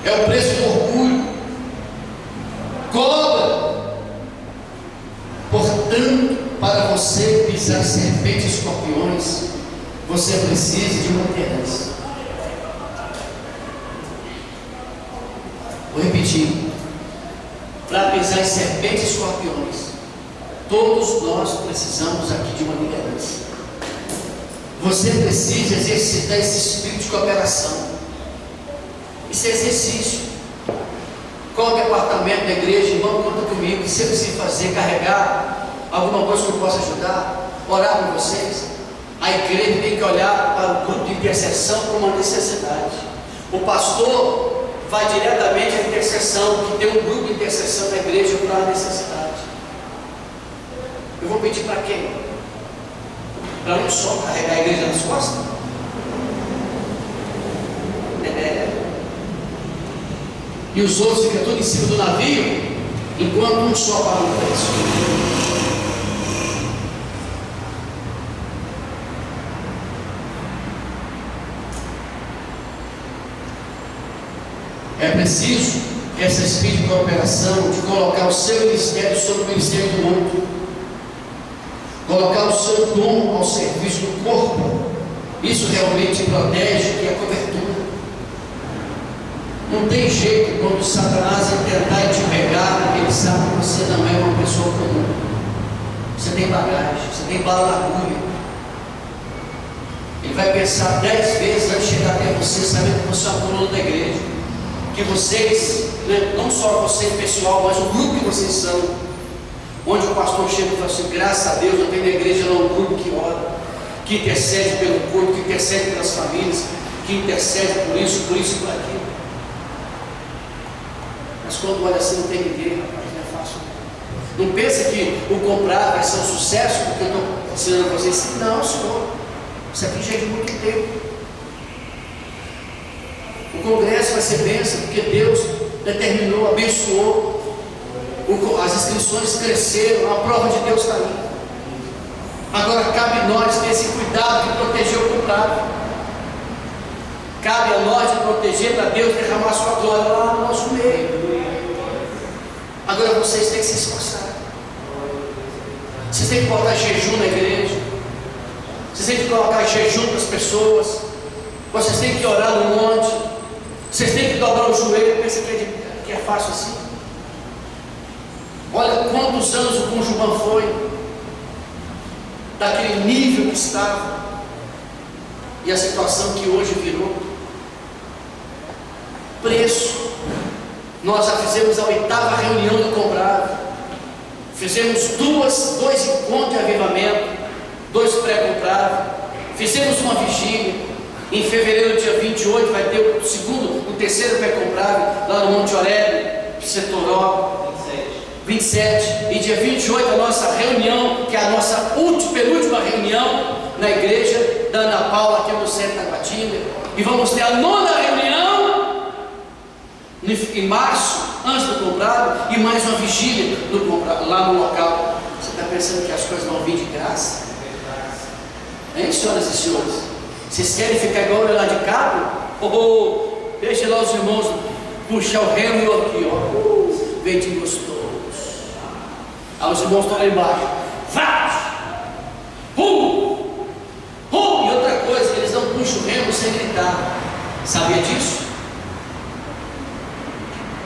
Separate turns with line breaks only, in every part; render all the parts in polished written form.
É o preço do orgulho. Cobra. Portanto, para você pisar serpentes e escorpiões, você precisa de uma liderança. Vou repetir. Para pisar em serpentes e escorpiões, todos nós precisamos aqui de uma liderança. Você precisa exercitar esse espírito de cooperação. Isso é exercício. Qual é o departamento da igreja? Irmão, conta comigo. O que você precisa fazer? Carregar alguma coisa que eu possa ajudar? Orar por vocês? A igreja tem que olhar para o grupo de intercessão como uma necessidade. O pastor vai diretamente à intercessão, que tem um grupo de intercessão na igreja para a necessidade. Eu vou pedir para quem? Para um só carregar a igreja nas costas? E os outros ficam tudo em cima do navio, enquanto um só paga o preço. É preciso essa espírito de cooperação, de colocar o seu ministério sobre o ministério do outro, colocar o seu dom ao serviço do corpo. Isso realmente protege, que é cobertura. Não tem jeito quando Satanás tentar te pegar, ele sabe que você não é uma pessoa comum. Você tem bagagem, você tem bala na agulha. Ele vai pensar 10 vezes antes de chegar até você, sabendo que você é uma coluna da igreja. Que vocês, não só você pessoal, mas o grupo que vocês são, onde o pastor chega e fala assim: graças a Deus, eu tenho na igreja lá um grupo que ora, que intercede pelo corpo, que intercede pelas famílias, que intercede por isso e por aquilo. Mas quando olha assim, não tem ninguém, rapaz, não é fácil. Não pensa que o comprar vai ser um sucesso, porque eu estou ensinando para vocês. Não, senhor, isso aqui já é de muito tempo. O congresso vai ser bênção, porque Deus determinou, abençoou. As inscrições cresceram, a prova de Deus está ali. Agora cabe nós ter esse cuidado de proteger o comprado. Cabe a nós de proteger para Deus derramar a sua glória lá no nosso meio. Agora vocês têm que se esforçar. Vocês têm que botar jejum na igreja. Vocês têm que colocar jejum para as pessoas. Vocês têm que orar no monte. Vocês têm que dobrar o joelho. Pensa que é fácil assim. Olha quantos anos o Conjuban foi, daquele nível que estava, e a situação que hoje virou. Preço. Nós já fizemos a 8ª reunião do Comprado. Fizemos dois encontros de avivamento, 2 pré-comprados. Fizemos uma vigília. Em fevereiro, dia 28, vai ter o terceiro pré-comprado lá no Monte Aurélio, Setoró. 27. E dia 28 a nossa reunião, que é a nossa penúltima reunião na igreja da Ana Paula, aqui no centro da Guatinga. E vamos ter a 9ª reunião em março, antes do comprado, e mais uma vigília do comprado, lá no local. Você está pensando que as coisas vão vir de graça? Hein, senhoras e senhores? Vocês querem ficar igual lá de cabo? Deixa lá os irmãos puxar o remo e aqui, ó. Ventinho gostoso. Os irmãos estão lá embaixo. E outra coisa, eles não puxam o remo sem gritar. Sabia disso?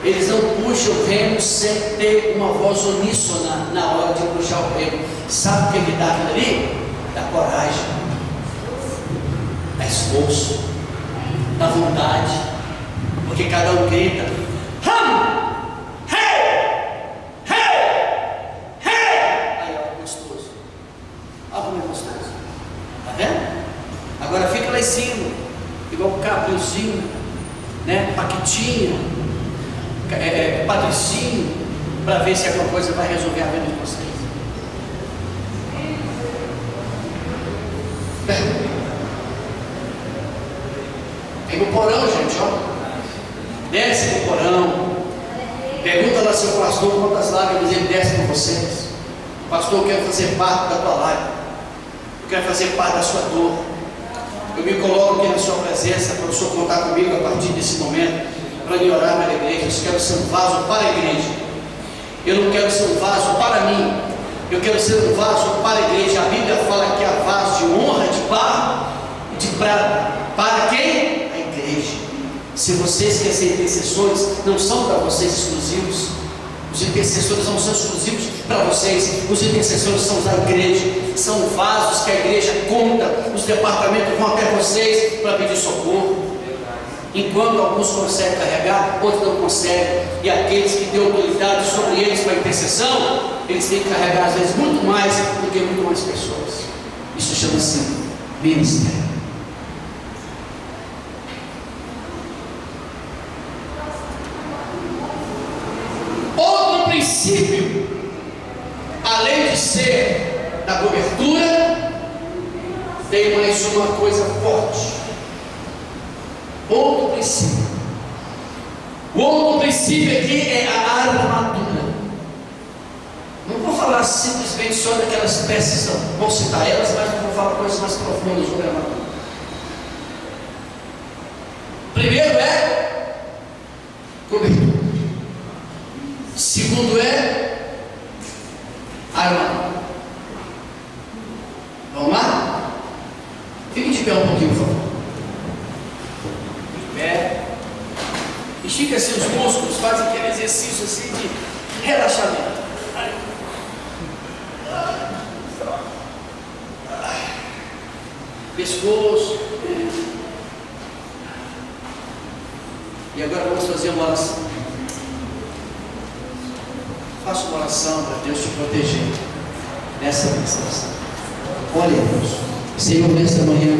Eles não puxam o remo sem ter uma voz uníssona na hora de puxar o remo. Sabe o que dá aquilo ali? Dá coragem, dá esforço, dá vontade. Porque cada um grita: agora fica lá em cima, igual o Cabriozinho, né? Paquitinha, Patricinho, para ver se alguma coisa vai resolver a vida de vocês. Tem um porão, gente, ó. Desce no porão. Pergunta lá seu pastor quantas lágrimas ele desce com vocês. Pastor, eu quero fazer parte da tua lágrima. Eu quero fazer parte da sua dor. Eu me coloco aqui na sua presença para o Senhor contar comigo a partir desse momento. para me orar pela igreja. Eu quero ser um vaso para a igreja. Eu não quero ser um vaso para mim. Eu quero ser um vaso para a igreja. A Bíblia fala que há vaso de honra, de barro e de prata. Para quem? A igreja. Se vocês querem ser intercessores, não são para vocês exclusivos. Os intercessores não são exclusivos para vocês. Os intercessores são da igreja. São vasos que a igreja conta. Os departamentos vão até vocês para pedir socorro. Enquanto alguns conseguem carregar, outros não conseguem. E aqueles que têm autoridade sobre eles para intercessão, eles têm que carregar às vezes muito mais do que muito mais pessoas. Isso chama-se ministério. Outro princípio, além de ser da cobertura, tem mais uma coisa forte. Outro princípio. O outro princípio aqui é a armadura. Não vou falar simplesmente só daquelas peças, não. Vou citar elas, mas não vou falar coisas mais profundas sobre a armadura. Primeiro é cobertura. Segundo é armadura. Vamos lá? Fique de pé um pouquinho, por favor. Estica seus músculos, faz aquele exercício assim de relaxamento. Pescoço. E agora vamos fazer uma oração. Faça uma oração para Deus te proteger nessa ministração. Olha, Deus, Senhor, nesta manhã,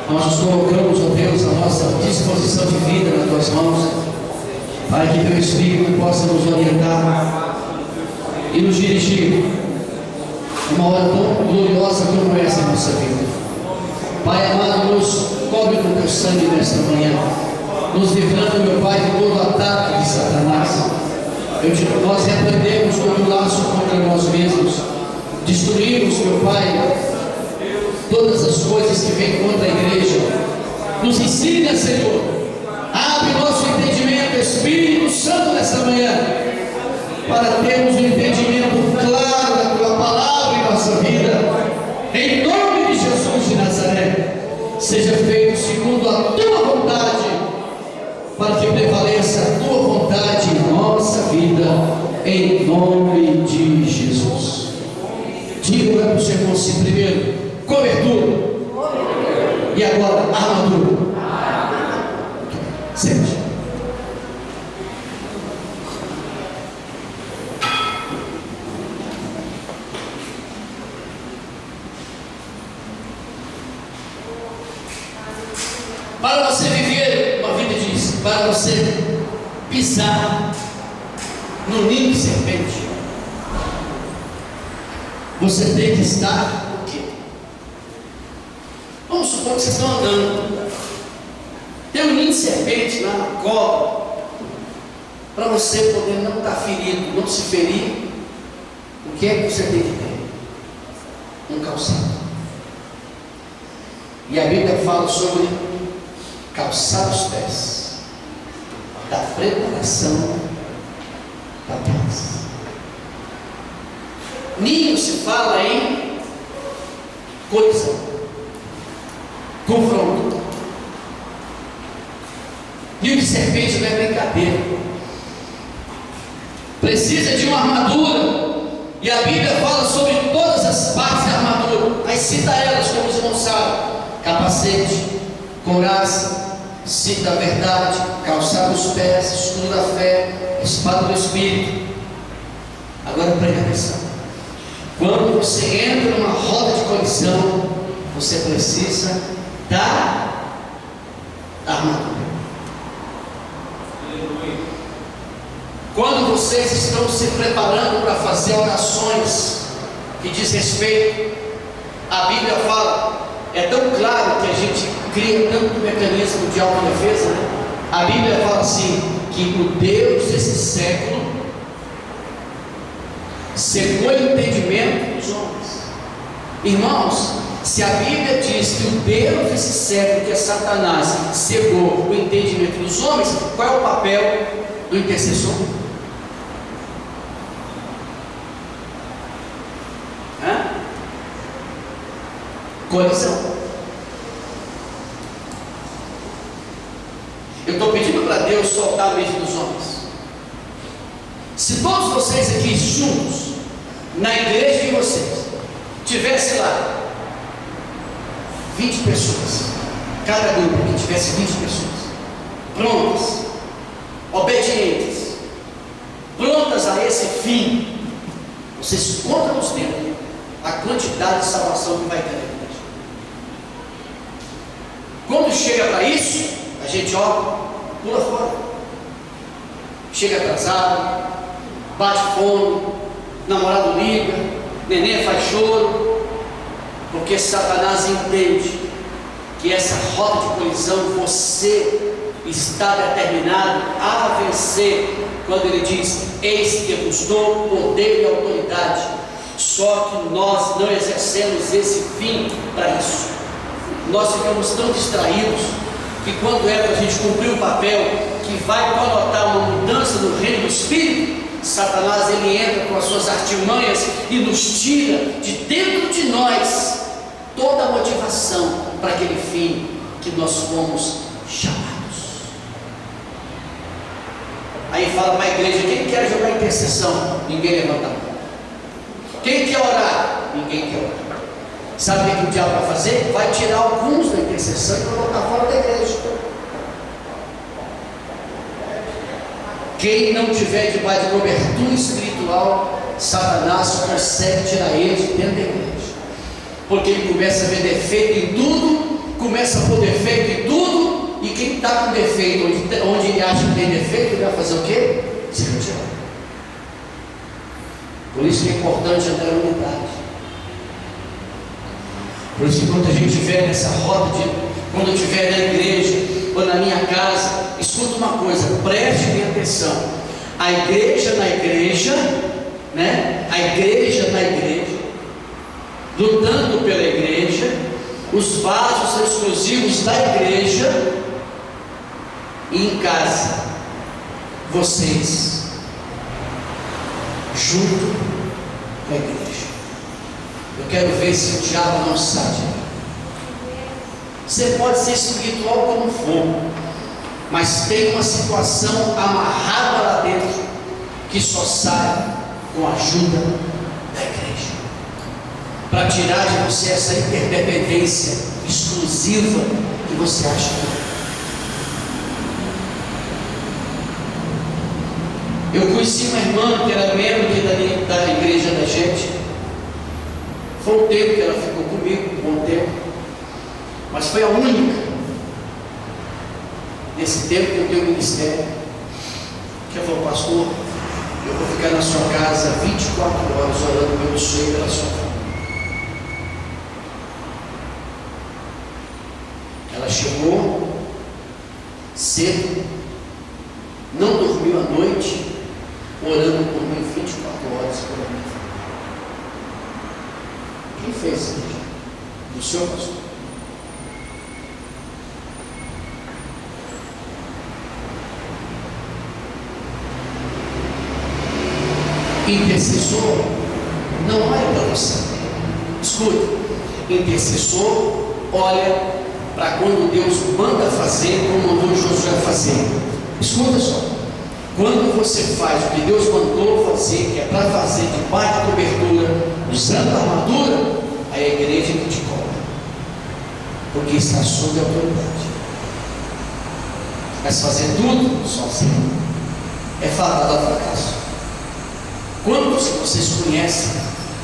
nós nos colocamos, ó Deus, a nossa disposição de vida nas tuas mãos, para que teu Espírito possa nos orientar e nos dirigir uma hora tão gloriosa como essa em nossa vida. Pai amado, nos cobre com teu sangue nesta manhã, nos livrando, meu Pai, de todo ataque de Satanás. Nós repreendemos todo laço contra nós mesmos, destruímos, meu Pai, todas as coisas que vêm contra a igreja. Nos ensina, Senhor. Abre nosso entendimento, Espírito Santo, nesta manhã, para termos um entendimento claro da tua palavra em nossa vida. Em nome de Jesus de Nazaré, seja feito segundo a tua vontade, para que prevaleça a tua vontade em nossa vida, em nome de Jesus. Diga para o seu irmão assim: primeiro, cobertura. E agora, armadura. Sente. Para você viver uma vida disso, para você pisar no ninho de serpente, você tem que estar o quê? Vamos supor que vocês estão andando, tem um ninho de serpente lá na cobra, para você poder não estar ferido, não se ferir. O que é que você tem que ter? Um calçado. E a Bíblia fala sobre calçar os pés da preparação da paz. Ninho se fala em colisão, confronto. Ninho de serpente não é brincadeira. Precisa de uma armadura. E a Bíblia fala sobre todas as partes da armadura. Aí cita elas, como os irmãos sabem: capacete, couraça, cinto da verdade, calçado dos pés, escudo da fé, espada do Espírito. Agora preste atenção. Quando você entra numa roda de colisão, você precisa da armadura. Quando vocês estão se preparando para fazer orações que diz respeito, a Bíblia fala, é tão claro que a gente cria tanto mecanismo de autodefesa, né? A Bíblia fala assim, que o Deus desse século cegou o entendimento dos homens. Irmãos, Se a Bíblia diz que o Deus desse século, que é Satanás, cegou o entendimento dos homens, qual é o papel do intercessor? Colisão. Eu estou pedindo para Deus soltar a mente dos homens. Se todos vocês aqui juntos, na igreja de vocês, tivesse lá 20 pessoas, cada grupo que tivesse 20 pessoas, prontas, obedientes, prontas a esse fim, vocês contam nos dedos a quantidade de salvação que vai ter na igreja. Quando chega para isso, a gente pula fora, chega atrasado, bate fome, namorado liga, neném faz choro, porque Satanás entende que essa rota de colisão você está determinado a vencer, quando ele diz: eis que vos dou poder e autoridade. Só que nós não exercemos esse fim para isso. Nós ficamos tão distraídos que quando é para a gente cumprir o papel que vai conotar uma mudança no reino do Espírito, Satanás ele entra com as suas artimanhas e nos tira de dentro de nós toda a motivação para aquele fim que nós fomos chamados. Aí fala para a igreja: quem quer jogar intercessão? Ninguém levanta a mão. Quem quer orar? Ninguém quer orar. Sabe o que o diabo vai fazer? Vai tirar alguns da intercessão e colocar fora da igreja. Quem não tiver debaixo de cobertura espiritual, Satanás consegue tirar ele de dentro da igreja, porque ele começa a ver defeito em tudo, começa a pôr defeito em tudo, e quem está com defeito, onde ele acha que tem defeito, ele vai fazer o quê? Se retirar. Por isso que é importante andar em unidade. Por isso que quando a gente estiver nessa rota quando eu estiver na igreja ou na minha casa, escuta uma coisa, preste bem atenção. A igreja na igreja, né? A igreja na igreja, lutando pela igreja, os vasos são exclusivos da igreja, e em casa, vocês, junto com a igreja. Eu quero ver se o diabo não sai. Você pode ser espiritual como for, mas tem uma situação amarrada lá dentro que só sai com a ajuda da igreja, para tirar de você essa interdependência exclusiva que você acha que é. Eu conheci uma irmã que era membro da igreja da gente. Foi um tempo que ela ficou comigo, um bom tempo, mas foi a única nesse tempo que eu tenho ministério que ela falou: pastor, eu vou ficar na sua casa 24 horas orando pelo sonho pela sua família. Ela chegou cedo, não dormiu à noite, orando por mim 24 horas por mim. Quem fez isso? Do senhor, pastor? Intercessor não olha para você. Escuta, intercessor olha para quando Deus manda fazer, como mandou Josué fazer. Escuta só, quando você faz o que Deus mandou fazer, que é para fazer debaixo da cobertura, usando a armadura, aí a igreja que te cobra, porque está sob a autoridade. Mas fazer tudo sozinho é fadado ao fracasso. Quantos vocês conhecem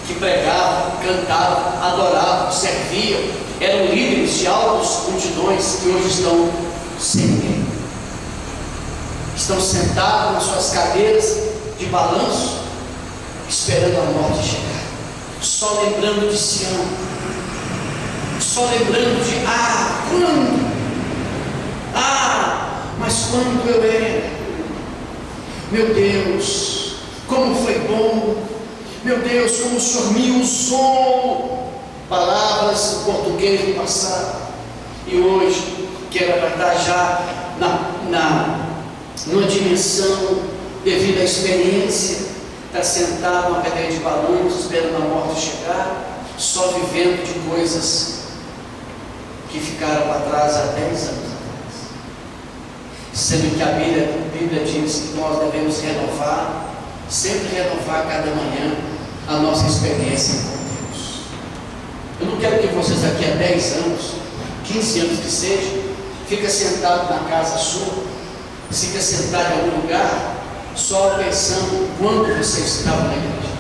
que pregavam, cantavam, adoravam, serviam, eram líderes de altas multidões que hoje estão sem ninguém? Estão sentados nas suas cadeiras de balanço, esperando a morte chegar, só lembrando de Sião, só lembrando de quando? Mas quando eu era? Meu Deus, como foi bom! Meu Deus, como o Senhor me usou! palavras em português do passado, e hoje quero tratar já numa dimensão devido à experiência, está sentado numa cadeira de balanço, esperando a morte chegar, só vivendo de coisas que ficaram para trás há 10 anos atrás, sendo que a Bíblia diz que nós devemos renovar, sempre renovar cada manhã a nossa experiência com Deus. Eu não quero que vocês daqui a 10 anos, 15 anos que seja, fiquem sentados na casa sua, fiquem sentados em algum lugar, só pensando quando vocês estavam na igreja,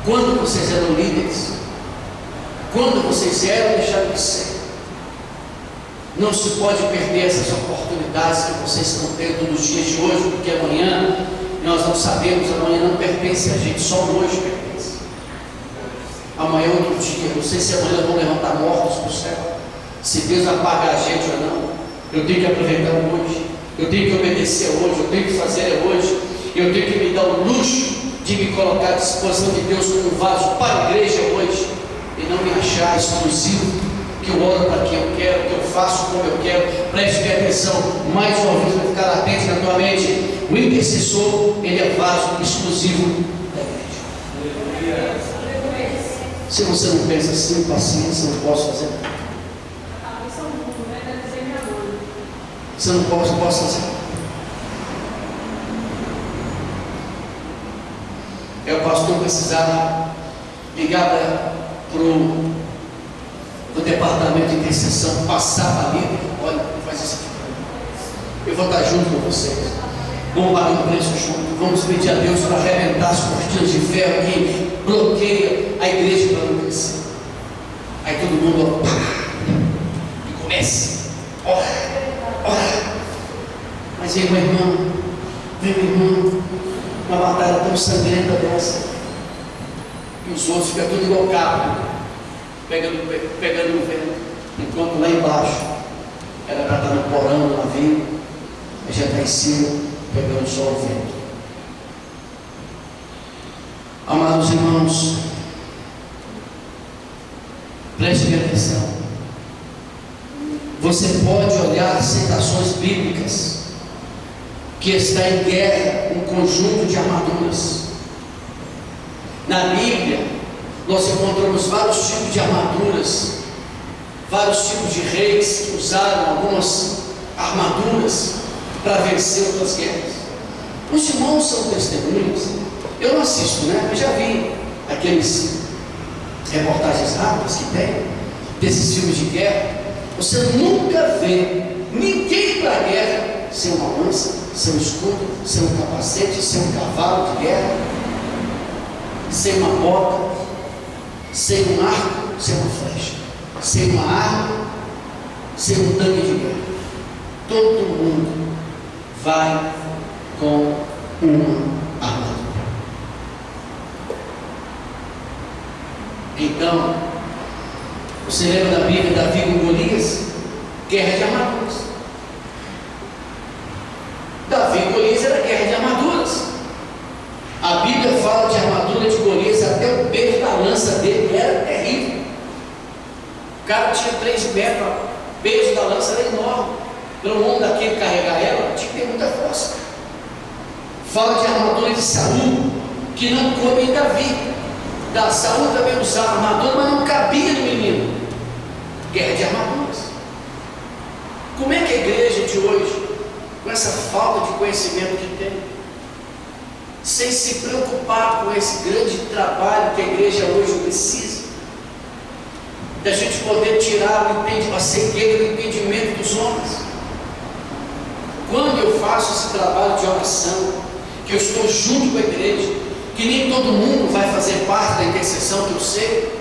quando vocês eram líderes, quando vocês eram e deixaram de ser. Não se pode perder essas oportunidades que vocês estão tendo nos dias de hoje, porque amanhã nós não sabemos, amanhã não pertence a gente, só hoje pertence. Amanhã é outro dia, não sei se amanhã vão levantar mortos para o céu, se Deus apagar a gente ou não. Eu tenho que aproveitar hoje, eu tenho que obedecer hoje, eu tenho que fazer hoje, eu tenho que me dar o luxo de me colocar à disposição de Deus como um vaso para a igreja hoje, e não me achar exclusivo, que eu oro para quem eu quero, que eu faço como eu quero. Preste atenção, mais uma vez vai ficar latente na tua mente: o intercessor, ele é vaso exclusivo da igreja. Se você não pensa assim, paciência, não posso fazer nada. Você não pode fazer. O pastor precisava ligar para o departamento de intercessão, passar para ali, olha, faz isso aqui para mim. Eu vou estar junto com vocês. Vamos pagar o preço junto. Vamos pedir a Deus para arrebentar as cortinas de ferro que bloqueia a igreja para não crescer. Aí todo mundo e comece. Ora. Mas vem, meu irmão, uma batalha tão sangrenta dessa, e os outros ficam tudo igual cabo, pegando o vento, enquanto lá embaixo era para estar no porão do navio, a gente está em cima, pegando só o vento. Amados irmãos, prestem atenção. Você pode olhar citações bíblicas que está em guerra um conjunto de armaduras. Na Bíblia nós encontramos vários tipos de armaduras, vários tipos de reis que usaram algumas armaduras para vencer outras guerras. Os irmãos são testemunhas. Eu não assisto, né? Eu já vi aqueles reportagens rápidas que tem desses filmes de guerra. Você nunca vê ninguém para a guerra sem uma lança, sem um escudo, sem um capacete, sem um cavalo de guerra, sem uma bota, sem um arco, sem uma flecha, sem uma arma, sem um tanque de guerra. Todo mundo vai com uma armadura. Então, você lembra da Bíblia, Davi com Golias? Guerra de armaduras. Davi e Golias era guerra de armaduras. A Bíblia fala de armadura de Golias, até o peso da lança dele era terrível. O cara tinha 3 metros, o peso da lança era enorme. Pelo mundo daquele carregar ela, tinha que ter muita força. Fala de armadura de Saul, que não coube em Davi. Saul também usava armadura, mas não cabia no menino. Guerra de armaduras. Como é que a igreja de hoje, com essa falta de conhecimento que tem, sem se preocupar com esse grande trabalho que a igreja hoje precisa, da gente poder tirar a cegueira do entendimento dos homens? Quando eu faço esse trabalho de oração, que eu estou junto com a igreja, que nem todo mundo vai fazer parte da intercessão, que eu sei,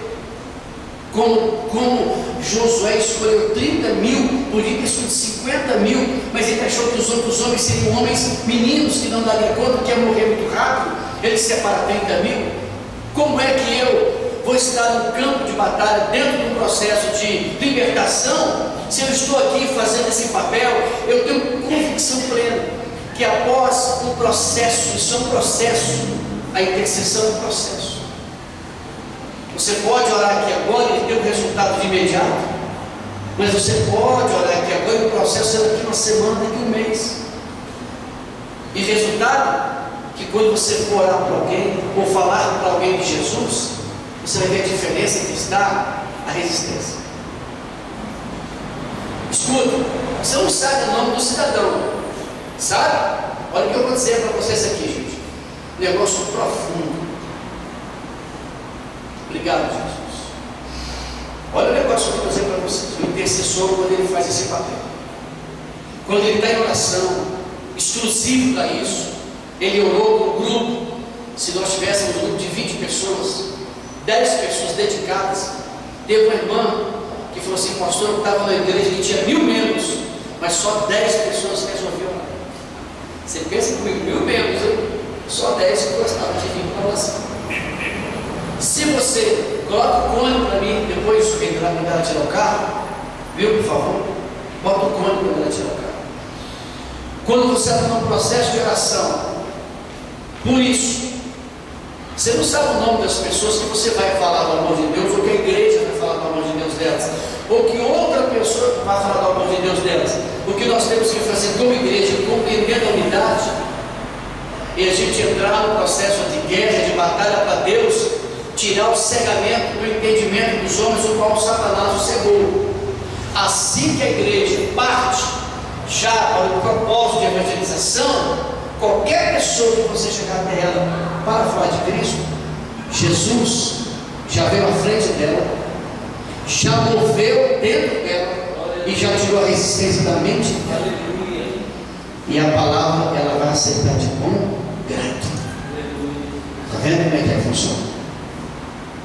como Josué escolheu 30 mil, podia ter sido 50 mil, mas ele achou que os outros homens seriam homens meninos que não daria conta, que ia morrer muito rápido. Ele separa 30 mil. Como é que eu vou estar no campo de batalha, dentro de um processo de libertação, se eu estou aqui fazendo esse papel? Eu tenho convicção plena que após um processo, isso é um processo, a intercessão é um processo. Você pode orar aqui agora e ter um resultado de imediato, mas você pode orar aqui agora e o processo será daqui uma semana, daqui um mês. E resultado, que quando você for orar para alguém, ou falar para alguém de Jesus, você vai ver a diferença que está a resistência. Escuta, você não sabe o nome do cidadão, sabe? Olha o que eu vou dizer para vocês aqui, gente. Negócio profundo. Obrigado, Jesus. Olha o negócio que eu vou dizer para vocês. O intercessor, quando ele faz esse papel, quando ele está em oração, exclusivo para isso, ele orou com um grupo. Se nós tivéssemos um grupo de 20 pessoas, 10 pessoas dedicadas, teve uma irmã que falou assim: pastor, eu estava na igreja que tinha 1000 membros, mas só 10 pessoas resolviam orar. Você pensa comigo, 1000 membros, só 10 que gostavam de vir para a oração. Se você coloca o cone para mim, depois quando ela tirar o carro, viu, por favor? Bota o cone quando ela tirar o carro. Quando você está num processo de oração, por isso, você não sabe o nome das pessoas que você vai falar do amor de Deus, ou que a igreja vai falar do amor de Deus delas, ou que outra pessoa vai falar do amor de Deus delas. O que nós temos que fazer como igreja, compreendendo a unidade, e a gente entrar no processo de guerra, de batalha para Deus, tirar o cegamento do entendimento dos homens, o qual Satanás o cegou. Assim que a igreja parte já para o propósito de evangelização, qualquer pessoa que você chegar até ela para falar de Cristo, Jesus já veio à frente dela, já moveu dentro dela e já tirou a resistência da mente dela. E a palavra ela vai aceitar de bom grado. Está vendo como é que funciona?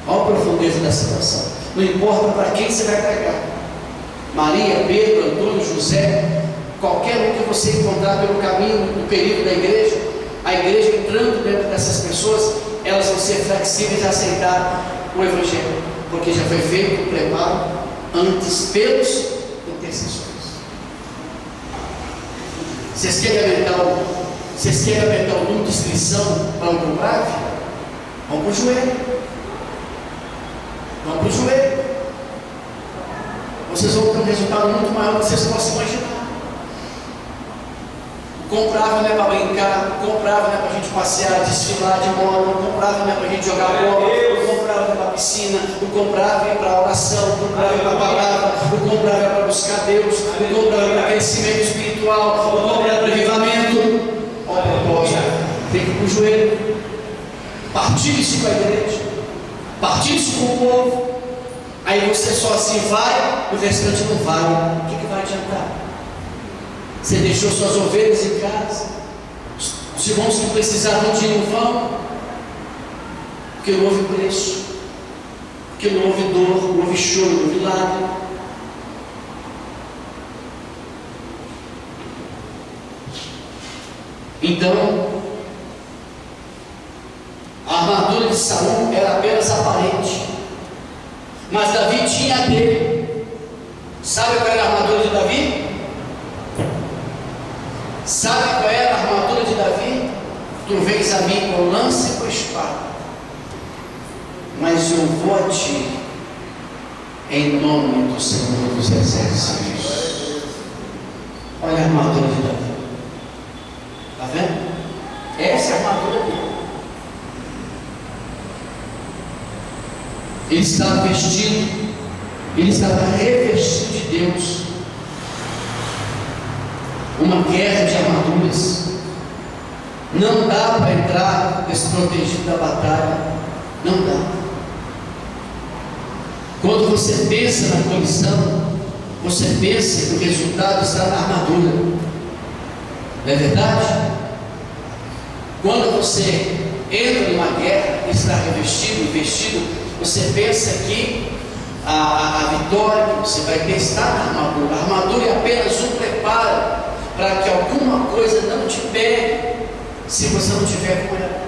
Olha a profundeza da situação. Não importa para quem você vai pregar, Maria, Pedro, Antônio, José, qualquer um que você encontrar pelo caminho, no período da igreja, a igreja entrando dentro dessas pessoas, elas vão ser flexíveis a aceitar o Evangelho, porque já foi feito o preparo antes pelos intercessores. Vocês querem aumentar o número de inscrição para o Comprave? Vamos para o joelho. Vamos para o joelho. Vocês vão ter um resultado muito maior do que vocês possam imaginar. Comprava não é para brincar, comprava não é para a gente passear, desfilar de moda, comprava não é para a gente jogar bola, comprava não é para a piscina, o comprava é para a oração, o comprava é para a palavra, o comprava é para buscar Deus, o comprava é para crescimento espiritual, o comprava é para avivamento. Olha o propósito, tem que ir para o joelho, partilhe-se com a igreja, partilhe-se com o povo. Aí você só assim vai, o restante não vai. O que vai adiantar? Você deixou suas ovelhas em casa, os irmãos que precisavam de ir não vão, porque não houve preço, porque não houve dor, não houve choro, não houve lágrima. Então, a armadura de Saul era apenas aparente, mas Davi tinha a dele. Sabe qual era a armadura de Davi? Sabe qual era a armadura de Davi? Tu vens a mim com lança e com espada, mas eu vou a ti em nome do Senhor dos Exércitos. Olha a armadura de Davi. Está vendo? Essa é a armadura dele. Ele estava vestido, ele estava revestido de Deus. Uma guerra de armaduras. Não dá para entrar desprotegido da batalha. Não dá. Quando você pensa na colisão, você pensa que o resultado está na armadura. Não é verdade? Quando você entra numa guerra e está revestido e vestido, você pensa que a vitória que você vai ter está na armadura. A armadura é apenas um preparo para que alguma coisa não te pegue se você não tiver com ela.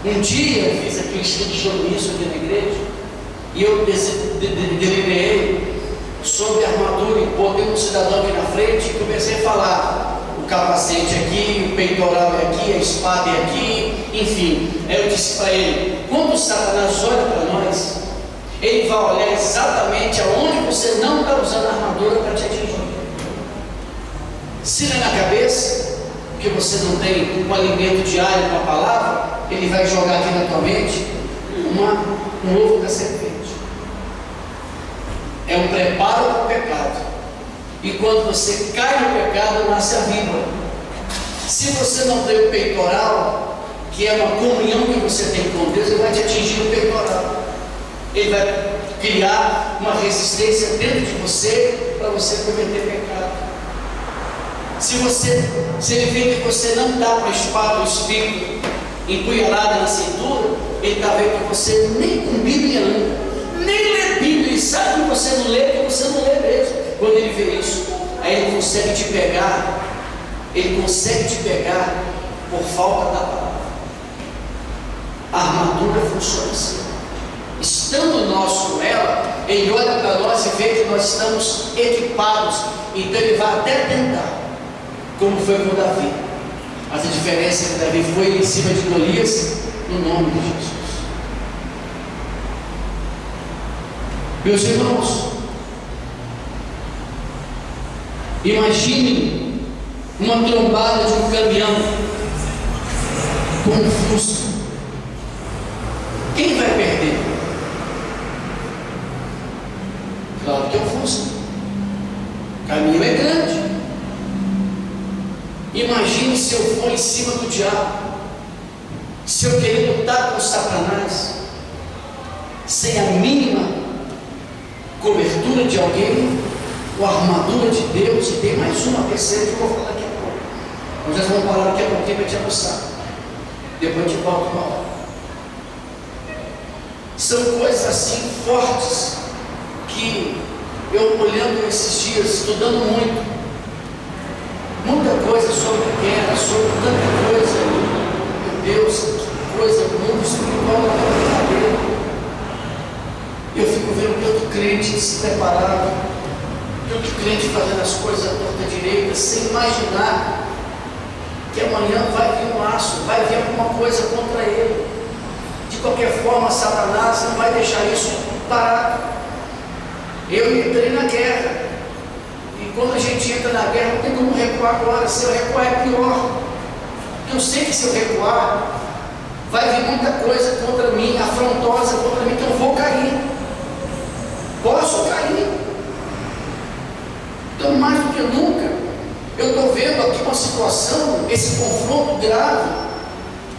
Um dia eu fiz aquele estudo de jornalismo aqui na igreja e eu delineei sobre a armadura e botei um cidadão aqui na frente e comecei a falar: o capacete aqui, o peitoral é aqui, a espada é aqui, enfim. Aí eu disse para ele: quando Satanás olha para nós, ele vai olhar exatamente aonde você não está usando a armadura para te atingir. Se não é na cabeça, porque você não tem um alimento diário com a palavra, ele vai jogar aqui na tua mente um ovo da serpente. É um preparo para o pecado. E quando você cai no pecado, nasce a víbora. Se você não tem o peitoral, que é uma comunhão que você tem com Deus, ele vai te atingir no peitoral. Ele vai criar uma resistência dentro de você para você cometer pecado. Se ele vê que você não está com a espada do Espírito empunhalada na cintura, ele está vendo que você nem com Bíblia anda, nem lê Bíblia, ele sabe que você não lê, porque você não lê mesmo. Quando ele vê isso, aí ele consegue te pegar por falta da palavra. A armadura funciona assim. Estando nós com ela, ele olha para nós e vê que nós estamos equipados, então ele vai até tentar, como foi com Davi. Mas a diferença é que Davi foi em cima de Golias no nome de Jesus. Meus irmãos, imagine uma trombada de um caminhão com um Fusca. Quem vai perder? Claro que é o Fusca. O caminho é grande. Imagine se eu for em cima do diabo, se eu querer lutar com Satanás, sem a mínima cobertura de alguém, ou a armadura de Deus, e tem mais uma terceira que eu vou falar daqui a pouco. Nós vamos falar daqui a pouquinho para te almoçar. Depois te volto para lá. São coisas assim fortes que eu, olhando esses dias, estudando muita coisa sobre guerra, sobre tanta coisa, meu Deus, que coisa, o mundo espiritual na minha cabeça. Eu fico vendo tanto crente se preparado, tanto crente fazendo as coisas à torta direita, sem imaginar que amanhã vai vir um laço, vai vir alguma coisa contra ele. De qualquer forma, Satanás não vai deixar isso parado. Eu entrei na guerra, e quando a gente entra na guerra, não tem como recuar agora. Se eu recuar é pior, porque eu sei que se eu recuar, vai vir muita coisa contra mim, afrontosa contra mim, que eu vou cair. Posso cair. Então, mais do que nunca, eu estou vendo aqui uma situação, esse confronto grave,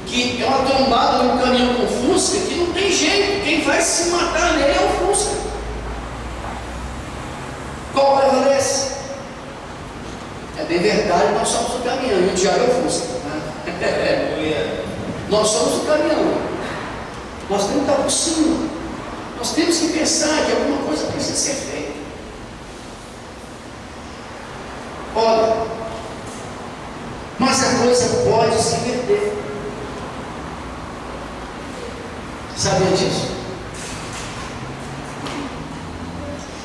que é uma trombada de um caminhão com Fusca, que não tem jeito, quem vai se matar nele é o Fusca. Qual prevalece? É bem verdade, nós somos o caminhão, e o diabo é o Fusca. Nós somos o caminhão, nós temos que estar por cima, nós temos que pensar que alguma coisa precisa ser feita. Olha, mas a coisa pode se inverter. Sabia disso?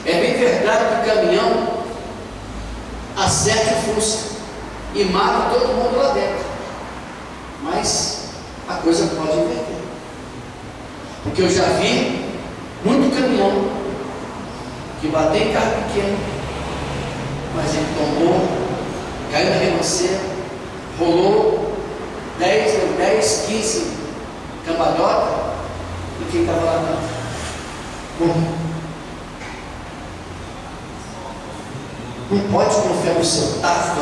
É bem verdade que o caminhão acerta o Fusca e mata todo mundo lá dentro, mas a coisa pode inverter, porque eu já vi muito caminhão que bateu em carro pequeno, mas ele tombou, caiu na ribanceira, rolou 10, 15 cambalhota, e quem estava lá dentro morreu. Não pode confiar no seu tato,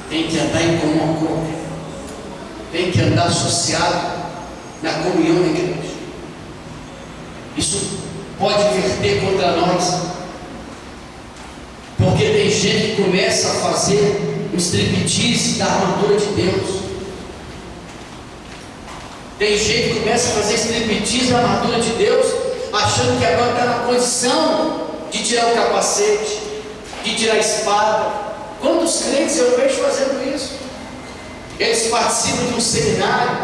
tem que andar em comum acordo, tem que andar associado na comunhão da igreja. Isso pode verter contra nós, porque tem gente que começa a fazer um striptease da armadura de Deus. Tem gente que começa a fazer striptease da armadura de Deus, achando que agora está na condição de tirar o capacete, de tirar a espada. Quantos crentes eu vejo fazendo isso? Eles participam de um seminário,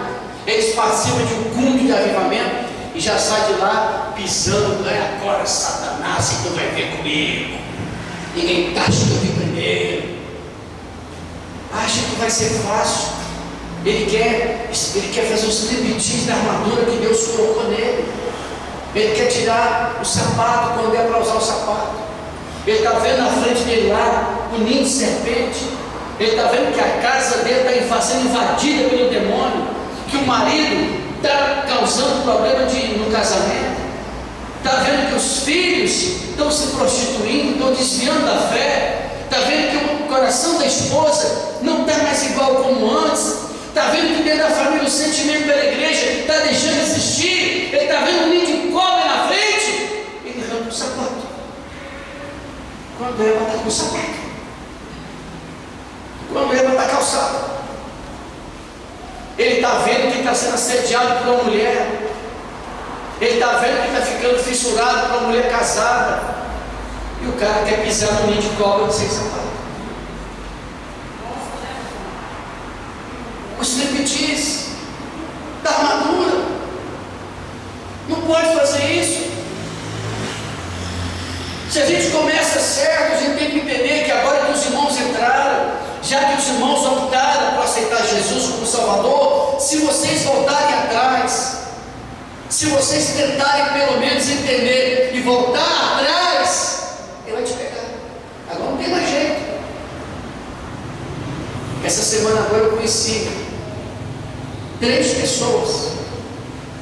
eles participam de um culto de avivamento e já sai de lá pisando, agora Satanás, que tu vai ver comigo, ninguém acha que eu vi primeiro, acha que vai ser fácil. Ele quer fazer os limites da armadura que Deus colocou nele. Ele quer tirar o sapato quando é para usar o sapato. Ele está vendo na frente dele lá o ninho de serpente. Ele está vendo que a casa dele está sendo invadida pelo demônio, que o marido está causando problema no casamento. Está vendo que os filhos estão se prostituindo, estão desviando da fé. Está vendo que o coração da esposa não está mais igual como antes. Está vendo que dentro da família o sentimento pela igreja está deixando de existir. Ele está vendo um ninho de cobra na frente. Ele arranca o sapato. Quando Eva está com o sapato, quando Eva está calçada, ele está vendo que está sendo assediado por uma mulher. Ele está vendo que está ficando fissurado por uma mulher casada. E o cara quer pisar no ninho de cobra sem sapato. Os striptease da armadura. Não pode fazer isso. Se a gente começa certo, a gente tem que entender que agora que os irmãos entraram, já que os irmãos optaram por aceitar Jesus como Salvador, se vocês voltarem atrás, se vocês tentarem pelo menos entender e voltar atrás, Ele vai te pegar. Agora não tem mais jeito. Essa semana agora eu conheci 3 pessoas.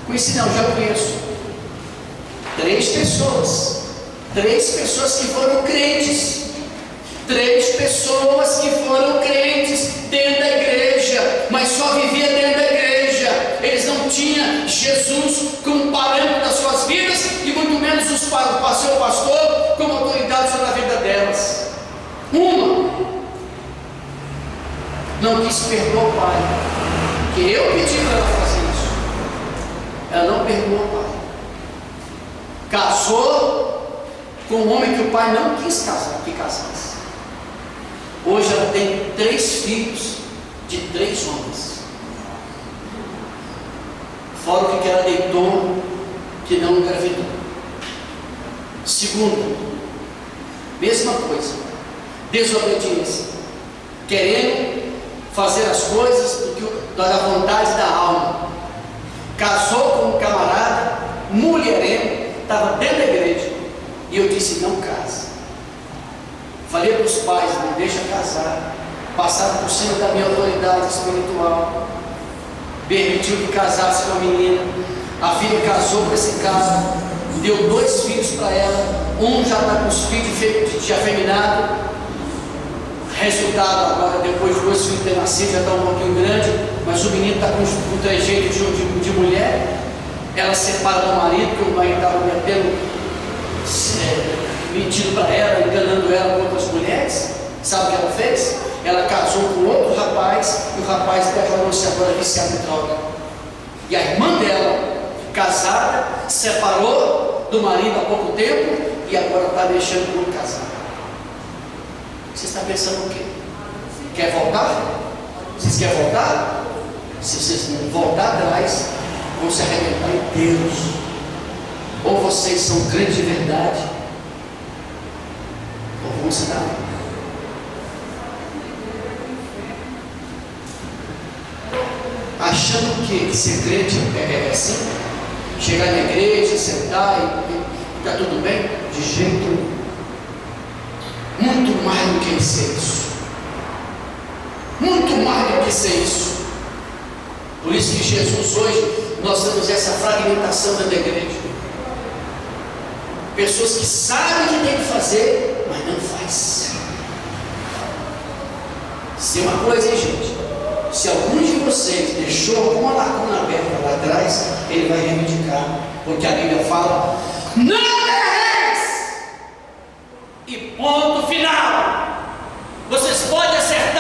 Conheci não, já conheço. 3 pessoas. 3 pessoas que foram crentes. 3 pessoas que foram crentes dentro da igreja, mas só vivia dentro da igreja. Eles não tinham Jesus como parâmetro das suas vidas, e muito menos o seu pastor como autoridade sobre a vida delas. Uma não quis perdoar o pai, que eu pedi para ela fazer isso. Ela não perdoou o pai. Casou com um homem que o pai não quis que casasse. Hoje ela tem 3 filhos de 3 homens. Fora o que ela deitou, que não engravidou. Segundo, mesma coisa, desobediência, querendo fazer as coisas da vontade da alma. Casou com um camarada mulherengo, estava dentro da igreja, e eu disse: não casa. Falei para os pais: não deixa casar. Passaram por cima da minha autoridade espiritual, permitiu que casasse com a menina. A filha casou com esse cara, deu 2 filhos para ela. Um já está com os filhos de afeminado. Resultado, agora depois de 2 filhos ter nascido, já está um pouquinho grande, mas o menino está com trejeito de mulher. Ela separa do marido, porque o marido estava mentindo para ela, enganando ela com outras mulheres. Sabe o que ela fez? Ela casou com outro rapaz, e o rapaz declarou-se agora viciado em droga. E a irmã dela, casada, separou do marido há pouco tempo, e agora está deixando o outro casado. Você está pensando o quê? Quer voltar? Vocês querem voltar? Se vocês não voltar atrás, vão se arrebentar inteiros. Ou vocês são crentes de verdade, ou vão se dar. Achando que ser crente é assim, chegar na igreja, sentar e está tudo bem? De jeito nenhum. Muito mais do que ser isso. Muito mais do que ser isso. Por isso que Jesus hoje, nós temos essa fragmentação dentro da igreja. Pessoas que sabem o que tem que fazer, mas não faz. Se uma coisa, hein, gente? Se algum de vocês deixou alguma lacuna aberta lá atrás, ele vai reivindicar, porque a Bíblia fala: não erreis! E ponto final. Vocês podem acertar